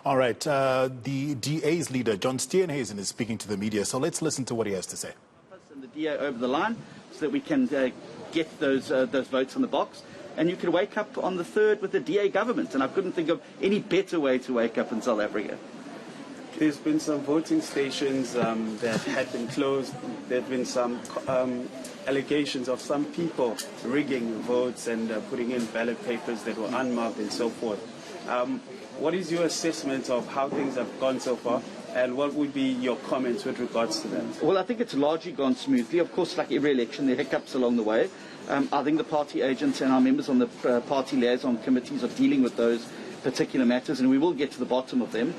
All right, the DA's leader, John Steenhuisen, is speaking to the media, so let's listen to what he has to say. And the DA over the line so that we can get those votes in the box. And you can wake up on the 3rd with the DA government, and I couldn't think of any better way to wake up in South Africa. There's been some voting stations that had been closed. There have been some allegations of some people rigging votes and putting in ballot papers that were unmarked and so forth. What is your assessment of how things have gone so far, and what would be your comments with regards to that? Well, I think it's largely gone smoothly. Of course, like every election, there are hiccups along the way. I think the party agents and our members on the party liaison committees are dealing with those particular matters, and we will get to the bottom of them.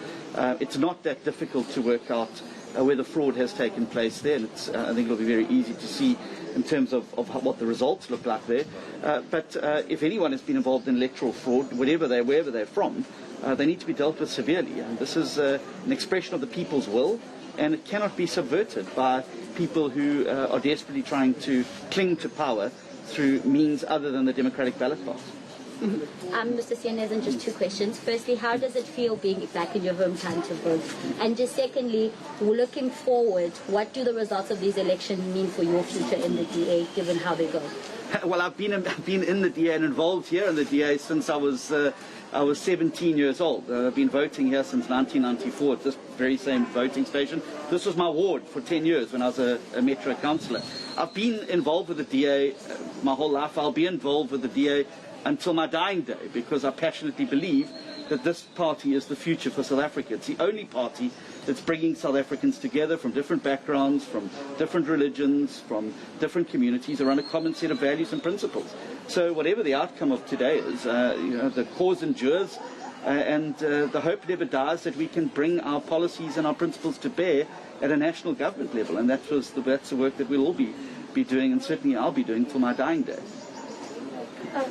It's not that difficult to work out where the fraud has taken place there, and I think it'll be very easy to see in terms of what the results look like there. But if anyone has been involved in electoral fraud, wherever they're from, they need to be dealt with severely. And this is an expression of the people's will, and it cannot be subverted by people who are desperately trying to cling to power through means other than the democratic ballot box. Mr. Steenhuisen, just two questions. Firstly, how does it feel being back in your hometown to vote? And just secondly, looking forward, what do the results of these elections mean for your future in the DA, given how they go? Well, I've been in the DA and involved here in the DA since I was 17 years old. I've been voting here since 1994 at this very same voting station. This was my ward for 10 years when I was a Metro councillor. I've been involved with the DA my whole life. I'll be involved with the DA until my dying day, because I passionately believe that this party is the future for South Africa. It's the only party that's bringing South Africans together from different backgrounds, from different religions, from different communities around a common set of values and principles. So whatever the outcome of today is, the cause endures, and the hope never dies that we can bring our policies and our principles to bear at a national government level. And that's the work that we'll all be doing, and certainly I'll be doing till my dying day.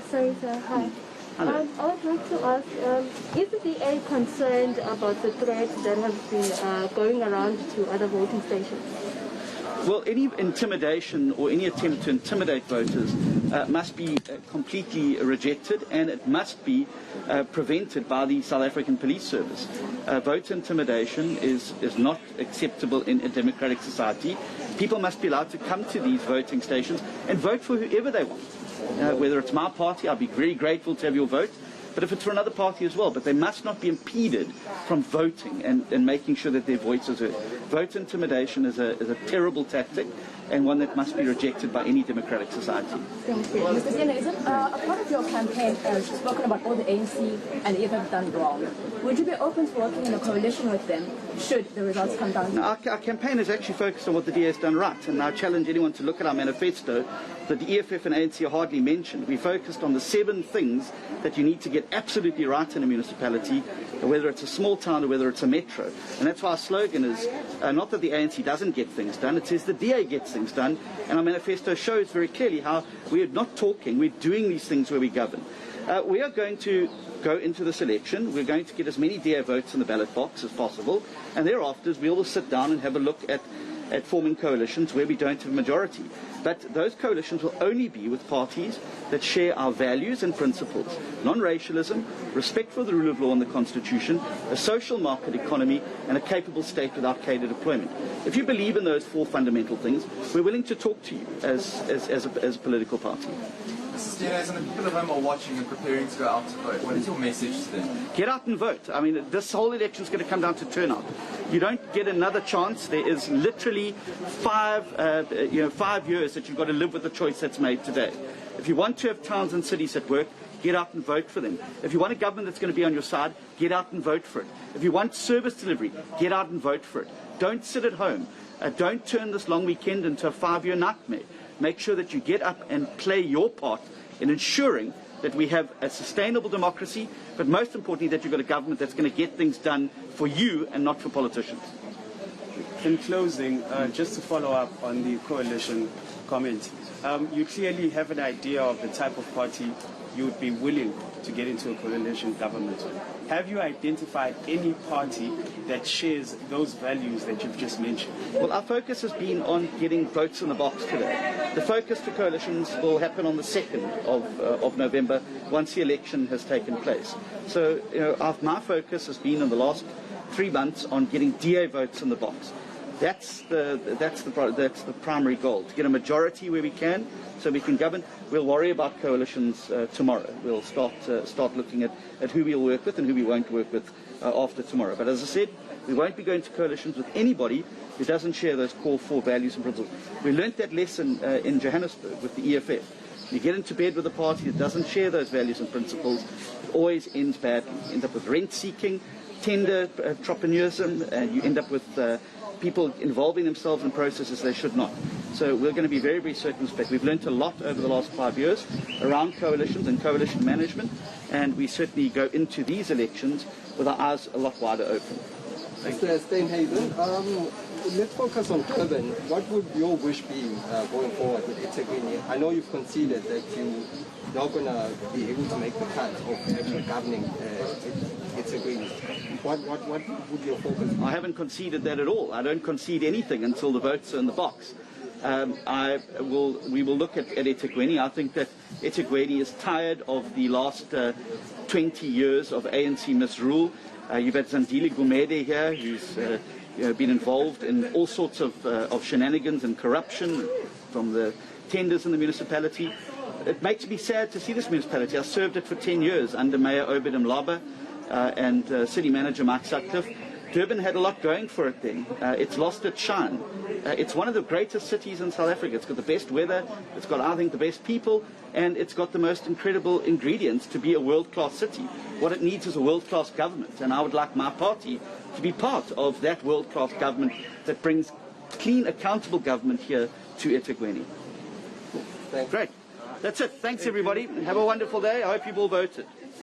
Sorry, sir. Hi. Hello. I would like to ask, is the DA concerned about the threats that have been going around to other voting stations? Well, any intimidation or any attempt to intimidate voters must be completely rejected, and it must be prevented by the South African Police Service. Voter intimidation is not acceptable in a democratic society. People must be allowed to come to these voting stations and vote for whoever they want. Whether it's my party, I'll be very grateful to have your vote, but if it's for another party as well. But they must not be impeded from voting and making sure that their voice is heard. Voter intimidation is a terrible tactic, and one that must be rejected by any democratic society. Thank you. Mr. Steenhuisen, a part of your campaign has spoken about all the ANC and EFF have done wrong. Would you be open to working in a coalition with them should the results come down? Now, our campaign is actually focused on what the DA has done right, and I challenge anyone to look at our manifesto that the EFF and ANC are hardly mentioned. We focused on the 7 things that you need to get absolutely right in a municipality, whether it's a small town or whether it's a metro. And that's why our slogan is not that the ANC doesn't get things done, it says the DA gets things done, and our manifesto shows very clearly how we are not talking, we're doing these things where we govern. We are going to go into this election, we're going to get as many DA votes in the ballot box as possible, and thereafter we will sit down and have a look at forming coalitions where we don't have a majority. But those coalitions will only be with parties that share our values and principles: non-racialism, respect for the rule of law and the Constitution, a social market economy, and a capable state without cadre deployment. If you believe in those 4 fundamental things, we're willing to talk to you as a political party. Mr. Steenhuisen, the people at home are watching and preparing to go out to vote. What is your message to them? Get out and vote. I mean, this whole election is going to come down to turnout. You don't get another chance. There is literally 5 years that you've got to live with the choice that's made today. If you want to have towns and cities that work, get out and vote for them. If you want a government that's going to be on your side, get out and vote for it. If you want service delivery, get out and vote for it. Don't sit at home. Don't turn this long weekend into a 5-year nightmare. Make sure that you get up and play your part in ensuring that we have a sustainable democracy, but most importantly that you've got a government that's going to get things done for you and not for politicians. In closing, just to follow up on the coalition comment, you clearly have an idea of the type of party you would be willing to get into a coalition government with. Have you identified any party that shares those values that you've just mentioned? Well, our focus has been on getting votes in the box today. The focus for coalitions will happen on the 2nd of November, once the election has taken place. So, my focus has been in the last 3 months on getting DA votes in the box. That's the primary goal, to get a majority where we can, so we can govern. We'll worry about coalitions tomorrow. We'll start looking at who we'll work with and who we won't work with after tomorrow. But as I said, we won't be going to coalitions with anybody who doesn't share those core 4 values and principles. We learnt that lesson in Johannesburg with the EFF. You get into bed with a party that doesn't share those values and principles, it always ends badly. You end up with rent-seeking, tender entrepreneurism, and you end up with people involving themselves in processes they should not. So we're going to be very, very circumspect. We've learnt a lot over the last 5 years around coalitions and coalition management, and we certainly go into these elections with our eyes a lot wider open. Mr. Steenhuisen, let's focus on Durban. What would your wish be going forward with eThekwini? I know you've conceded that you're not going to be able to make the cut of actually governing eThekwini. What would your focus be? I haven't conceded that at all. I don't concede anything until the votes are in the box. We will look at eThekwini. I think that eThekwini is tired of the last 20 years of ANC misrule. You've had Zandile Gumede here, who's been involved in all sorts of shenanigans and corruption from the tenders in the municipality. It makes me sad to see this municipality. I served it for 10 years under Mayor Obed Mlaba and City Manager Mike Sutcliffe. Durban had a lot going for it then. It's lost its shine. It's one of the greatest cities in South Africa. It's got the best weather, it's got, I think, the best people, and it's got the most incredible ingredients to be a world-class city. What it needs is a world-class government, and I would like my party to be part of that world-class government that brings clean, accountable government here to eThekwini. Thanks. Great. That's it. Thanks, everybody. Have a wonderful day. I hope you've all voted.